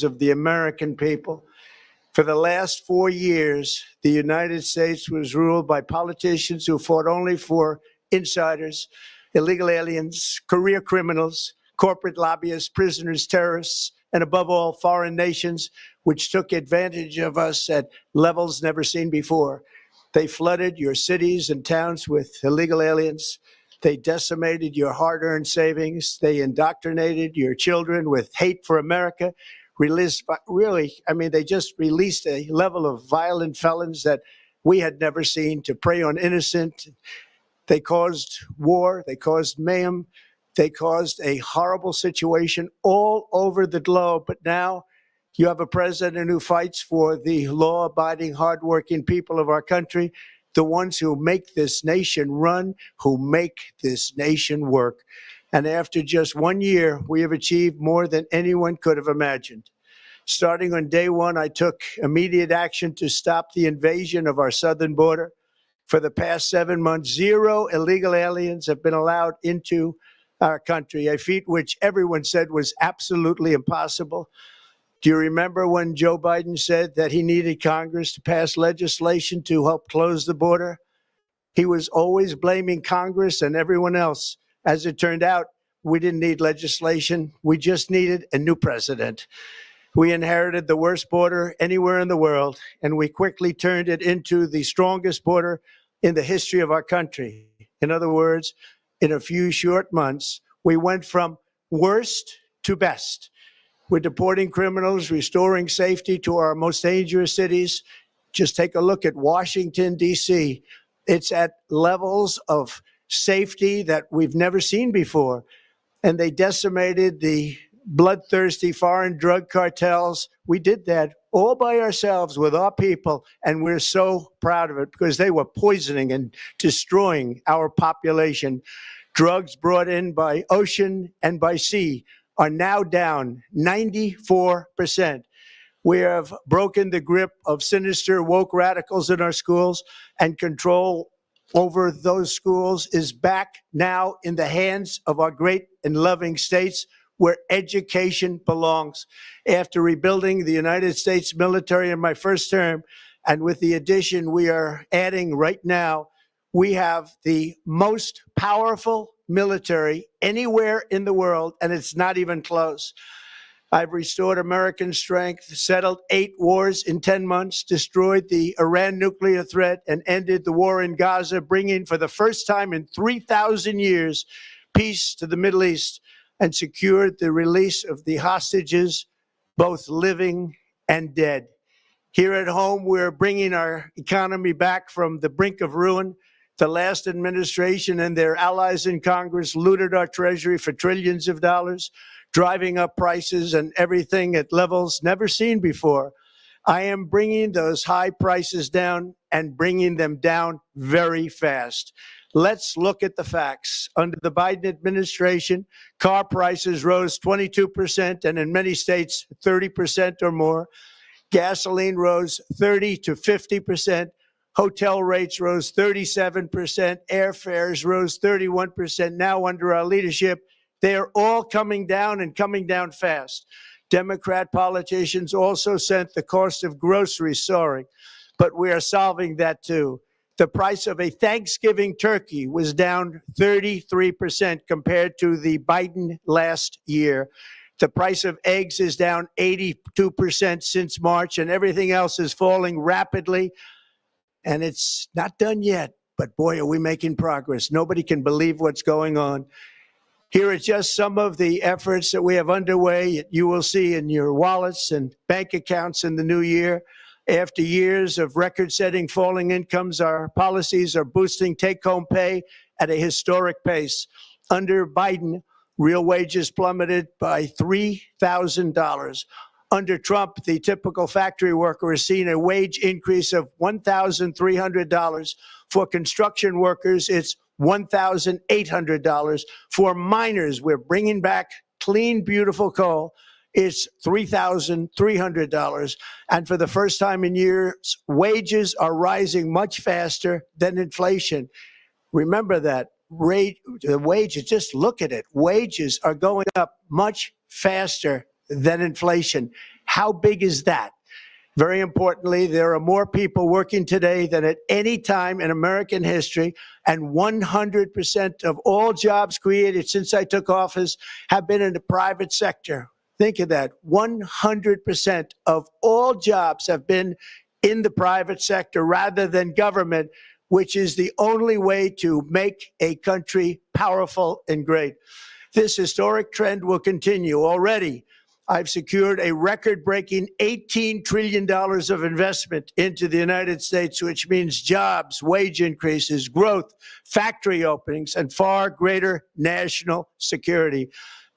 of the American people. For the last 4 years, the United States was ruled by politicians who fought only for insiders, illegal aliens, career criminals, corporate lobbyists, prisoners, terrorists, and above all, foreign nations, which took advantage of us at levels never seen before. They flooded your cities and towns with illegal aliens. They decimated your hard-earned savings. They indoctrinated your children with hate for America. They just released a level of violent felons that we had never seen to prey on innocent. They caused war. They caused mayhem. They caused a horrible situation all over the globe. But now you have a president who fights for the law-abiding, hardworking people of our country, the ones who make this nation run, who make this nation work. And after just 1 year, we have achieved more than anyone could have imagined. Starting on day one, I took immediate action to stop the invasion of our southern border. For the past 7 months, 0 illegal aliens have been allowed into our country, a feat which everyone said was absolutely impossible. Do you remember when Joe Biden said that he needed Congress to pass legislation to help close the border? He was always blaming Congress and everyone else. As it turned out, we didn't need legislation. We just needed a new president. We inherited the worst border anywhere in the world, and we quickly turned it into the strongest border in the history of our country. In other words, in a few short months, we went from worst to best. We're deporting criminals, restoring safety to our most dangerous cities. Just take a look at Washington, D.C. It's at levels of safety that we've never seen before. And they decimated the bloodthirsty foreign drug cartels. We did that all by ourselves with our people, and we're so proud of it because they were poisoning and destroying our population. Drugs brought in by ocean and by sea are now down 94%. We have broken the grip of sinister woke radicals in our schools, and control over those schools is back now in the hands of our great and loving states where education belongs. After rebuilding the United States military in my first term, and with the addition we are adding right now, we have the most powerful military anywhere in the world, and it's not even close. I've restored American strength, settled 8 wars in 10 months, destroyed the Iran nuclear threat, and ended the war in Gaza, bringing for the first time in 3,000 years peace to the Middle East, and secured the release of the hostages, both living and dead. Here at home, we're bringing our economy back from the brink of ruin. The last administration and their allies in Congress looted our treasury for trillions of dollars, driving up prices and everything at levels never seen before. I am bringing those high prices down and bringing them down very fast. Let's look at the facts. Under the Biden administration, car prices rose 22%, and in many states, 30% or more. Gasoline rose 30 to 50%. Hotel rates rose 37%. Airfares rose 31%. Now, under our leadership, they are all coming down and coming down fast. Democrat politicians also sent the cost of groceries soaring, but we are solving that too. The price of a Thanksgiving turkey was down 33% compared to the Biden last year. The price of eggs is down 82% since March, and everything else is falling rapidly. And it's not done yet, but boy, are we making progress. Nobody can believe what's going on. Here are just some of the efforts that we have underway. You will see in your wallets and bank accounts in the new year. After years of record-setting falling incomes, our policies are boosting take-home pay at a historic pace. Under Biden, real wages plummeted by $3,000. Under Trump, the typical factory worker has seen a wage increase of $1,300. For construction workers, it's $1,800. For miners, we're bringing back clean, beautiful coal. It's $3,300. And for the first time in years, wages are rising much faster than inflation. Remember that. The wages, just look at it. Wages are going up much faster than inflation. How big is that? Very importantly, there are more people working today than at any time in American history, and 100% of all jobs created since I took office have been in the private sector. Think of that. 100% of all jobs have been in the private sector rather than government, which is the only way to make a country powerful and great. This historic trend will continue. Already, I've secured a record-breaking $18 trillion of investment into the United States, which means jobs, wage increases, growth, factory openings, and far greater national security.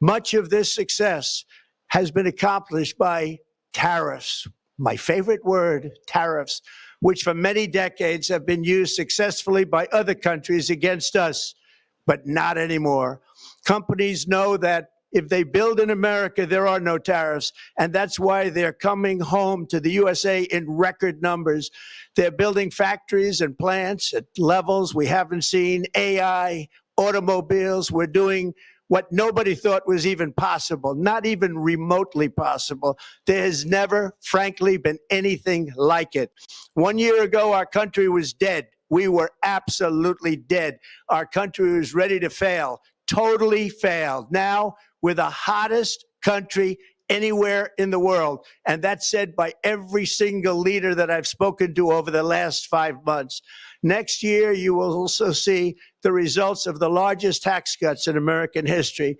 Much of this success has been accomplished by tariffs. My favorite word, tariffs, which for many decades have been used successfully by other countries against us, but not anymore. Companies know that if they build in America, there are no tariffs, and that's why they're coming home to the USA in record numbers. They're building factories and plants at levels we haven't seen, AI, automobiles. We're doing what nobody thought was even possible, not even remotely possible. There has never, frankly, been anything like it. 1 year ago, our country was dead. We were absolutely dead. Our country was ready to fail, totally failed. Now, we're the hottest country anywhere in the world. And that's said by every single leader that I've spoken to over the last 5 months. Next year, you will also see the results of the largest tax cuts in American history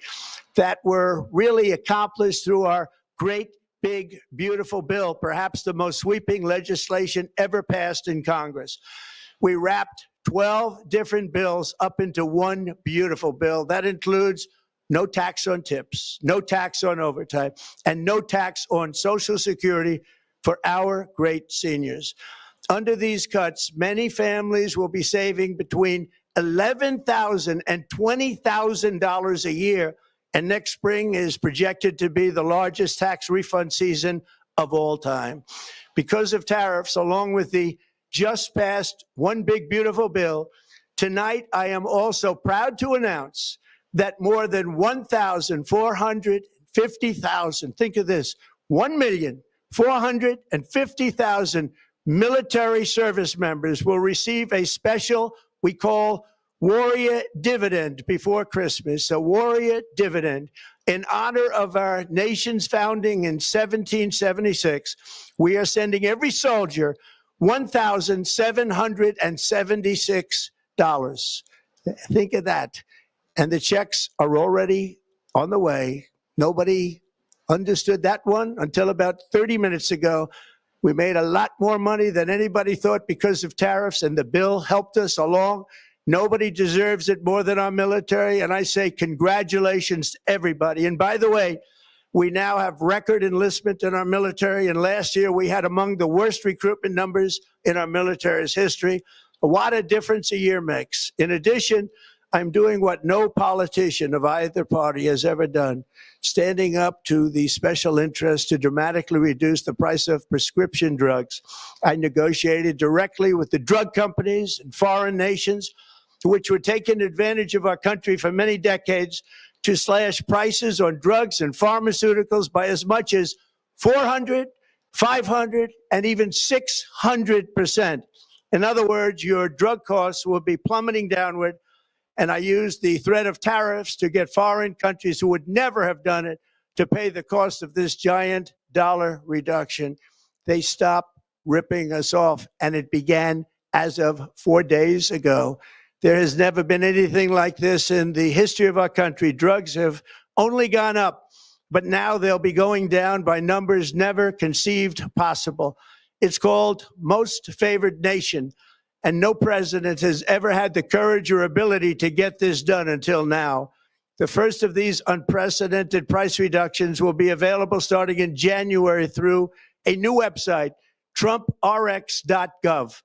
that were really accomplished through our great, big, beautiful bill, perhaps the most sweeping legislation ever passed in Congress. We wrapped 12 different bills up into one beautiful bill. That includes no tax on tips, no tax on overtime, and no tax on Social Security for our great seniors. Under these cuts, many families will be saving between $11,000 and $20,000 a year, and next spring is projected to be the largest tax refund season of all time. Because of tariffs, along with the just passed One Big Beautiful Bill, tonight I am also proud to announce that more than 1,450,000, think of this, 1,450,000 military service members will receive a special, we call Warrior Dividend before Christmas, a Warrior Dividend. In honor of our nation's founding in 1776, we are sending every soldier $1,776. Think of that. And the checks are already on the way. Nobody understood that one until about 30 minutes ago. We made a lot more money than anybody thought because of tariffs, and the bill helped us along. Nobody deserves it more than our military, and I say congratulations to everybody. And by the way, we now have record enlistment in our military, and last year we had among the worst recruitment numbers in our military's history. What a difference a year makes. In addition, I'm doing what no politician of either party has ever done, standing up to the special interests to dramatically reduce the price of prescription drugs. I negotiated directly with the drug companies and foreign nations, which were taking advantage of our country for many decades, to slash prices on drugs and pharmaceuticals by as much as 400, 500, and even 600%. In other words, your drug costs will be plummeting downward. And I used the threat of tariffs to get foreign countries who would never have done it to pay the cost of this giant dollar reduction. They stopped ripping us off, and it began as of 4 days ago. There has never been anything like this in the history of our country. Drugs have only gone up, but now they'll be going down by numbers never conceived possible. It's called Most Favored Nation. And no president has ever had the courage or ability to get this done until now. The first of these unprecedented price reductions will be available starting in January through a new website, TrumpRx.gov.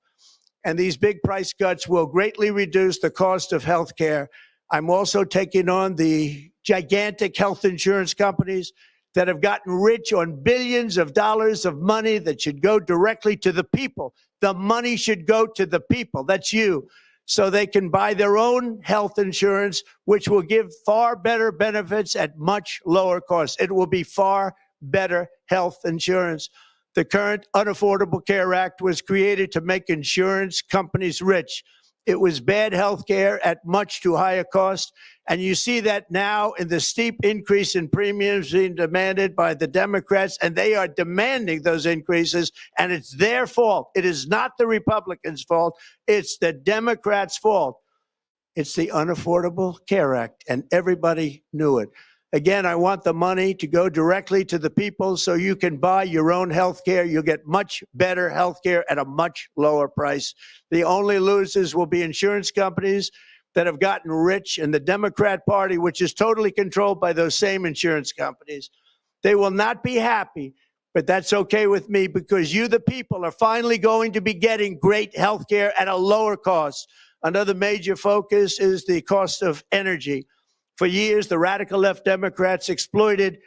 And these big price cuts will greatly reduce the cost of health care. I'm also taking on the gigantic health insurance companies that have gotten rich on billions of dollars of money that should go directly to the people. The money should go to the people. That's you. So they can buy their own health insurance, which will give far better benefits at much lower costs. It will be far better health insurance. The current Unaffordable Care Act was created to make insurance companies rich. It was bad health care at much too high a cost. And you see that now in the steep increase in premiums being demanded by the Democrats, and they are demanding those increases, and it's their fault. It is not the Republicans' fault. It's the Democrats' fault. It's the Unaffordable Care Act, and everybody knew it. Again, I want the money to go directly to the people so you can buy your own health care. You'll get much better health care at a much lower price. The only losers will be insurance companies that have gotten rich, and the Democrat Party, which is totally controlled by those same insurance companies. They will not be happy, but that's okay with me, because you, the people, are finally going to be getting great health care at a lower cost. Another major focus is the cost of energy. For years, the radical left Democrats exploited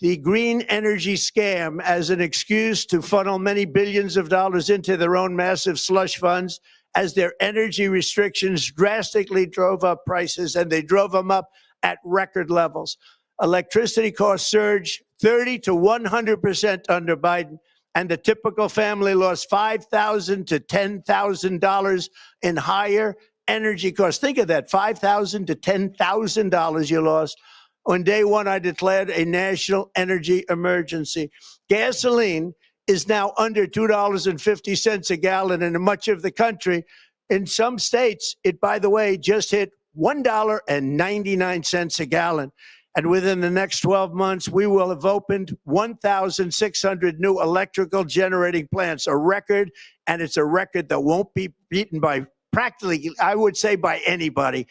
the green energy scam as an excuse to funnel many billions of dollars into their own massive slush funds, as their energy restrictions drastically drove up prices, and they drove them up at record levels. Electricity costs surged 30 to 100% under Biden, and the typical family lost $5,000 to $10,000 in higher energy costs. Think of that, $5,000 to $10,000 you lost. On day one, I declared a national energy emergency. Gasoline is now under $2.50 a gallon in much of the country. In some states, it, by the way, just hit $1.99 a gallon. And within the next 12 months, we will have opened 1,600 new electrical generating plants, a record, and it's a record that won't be beaten by practically, I would say, by anybody,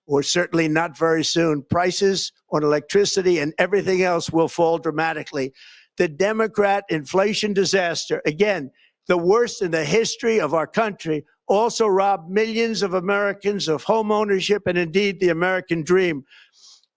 or certainly not very soon. Prices on electricity and everything else will fall dramatically. The Democrat inflation disaster, again, the worst in the history of our country, also robbed millions of Americans of home ownership and indeed the American dream.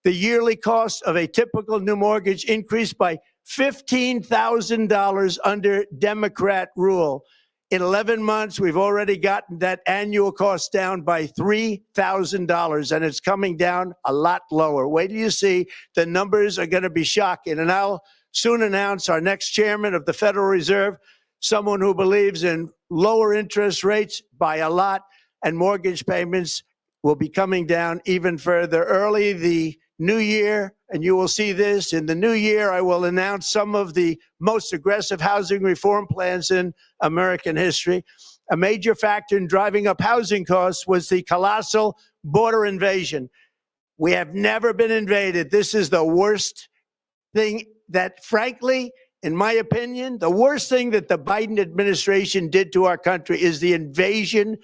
The yearly cost of a typical new mortgage increased by $15,000 under Democrat rule. In 11 months, we've already gotten that annual cost down by $3,000, and it's coming down a lot lower. Wait till you see. The numbers are going to be shocking. And I'll soon announce our next chairman of the Federal Reserve, someone who believes in lower interest rates by a lot, and mortgage payments will be coming down even further. Early the new year, and you will see this, in the new year, I will announce some of the most aggressive housing reform plans in American history. A major factor in driving up housing costs was the colossal border invasion. We have never been invaded. This is the worst thing that, frankly, in my opinion, the worst thing that the Biden administration did to our country is the invasion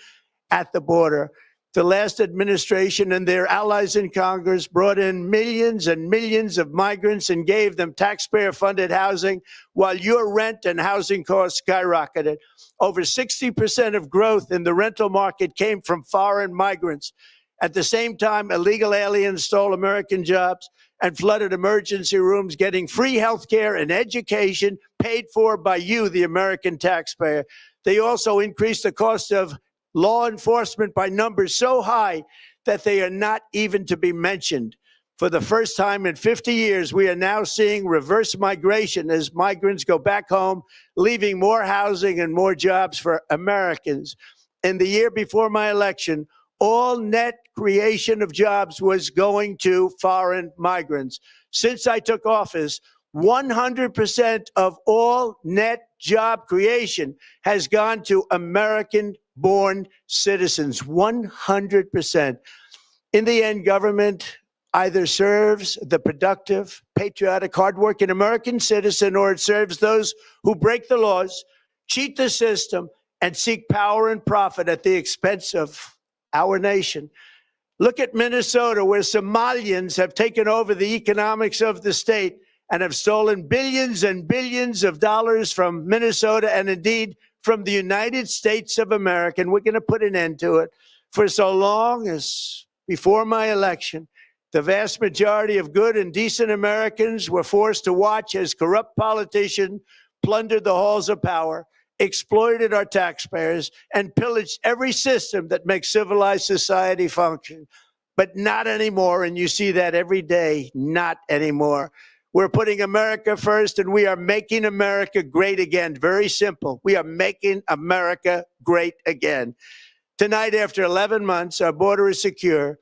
at the border. The last administration and their allies in Congress brought in millions and millions of migrants and gave them taxpayer-funded housing, while your rent and housing costs skyrocketed. Over 60% of growth in the rental market came from foreign migrants. At the same time, illegal aliens stole American jobs and flooded emergency rooms, getting free health care and education paid for by you, the American taxpayer. They also increased the cost of law enforcement by numbers so high that they are not even to be mentioned. For the first time in 50 years, we are now seeing reverse migration as migrants go back home, leaving more housing and more jobs for Americans. In the year before my election, all net creation of jobs was going to foreign migrants. Since I took office, 100% of all net job creation has gone to American-born citizens, 100%. In the end, government either serves the productive, patriotic, hardworking American citizen, or it serves those who break the laws, cheat the system, and seek power and profit at the expense of our nation. Look at Minnesota, where Somalians have taken over the economics of the state and have stolen billions and billions of dollars from Minnesota and indeed from the United States of America. And we're going to put an end to it. For so long as before my election, the vast majority of good and decent Americans were forced to watch as corrupt politicians plundered the halls of power, exploited our taxpayers, and pillaged every system that makes civilized society function. But not anymore, and you see that every day, not anymore. We're putting America first, and we are making America great again. Very simple. We are making America great again. Tonight, after 11 months, our border is secure.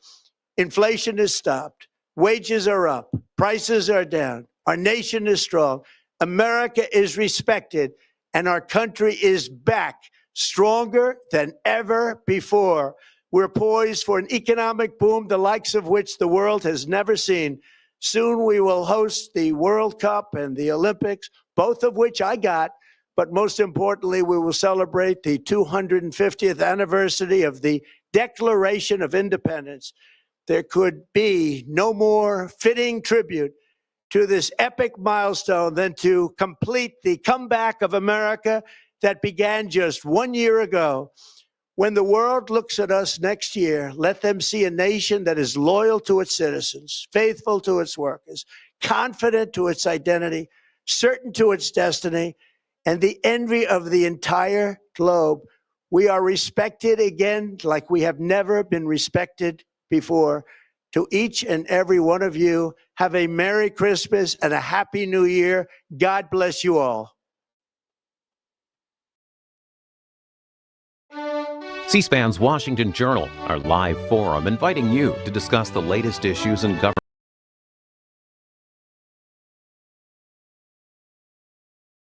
Inflation is stopped. Wages are up. Prices are down. Our nation is strong. America is respected, and our country is back stronger than ever before. We're poised for an economic boom, the likes of which the world has never seen. Soon we will host the World Cup and the Olympics, both of which I got. But most importantly, we will celebrate the 250th anniversary of the Declaration of Independence. There could be no more fitting tribute to this epic milestone than to complete the comeback of America that began just 1 year ago. When the world looks at us next year, let them see a nation that is loyal to its citizens, faithful to its workers, confident to its identity, certain to its destiny, and the envy of the entire globe. We are respected again like we have never been respected before. To each and every one of you, have a Merry Christmas and a Happy New Year. God bless you all. C-SPAN's Washington Journal, our live forum inviting you to discuss the latest issues in government.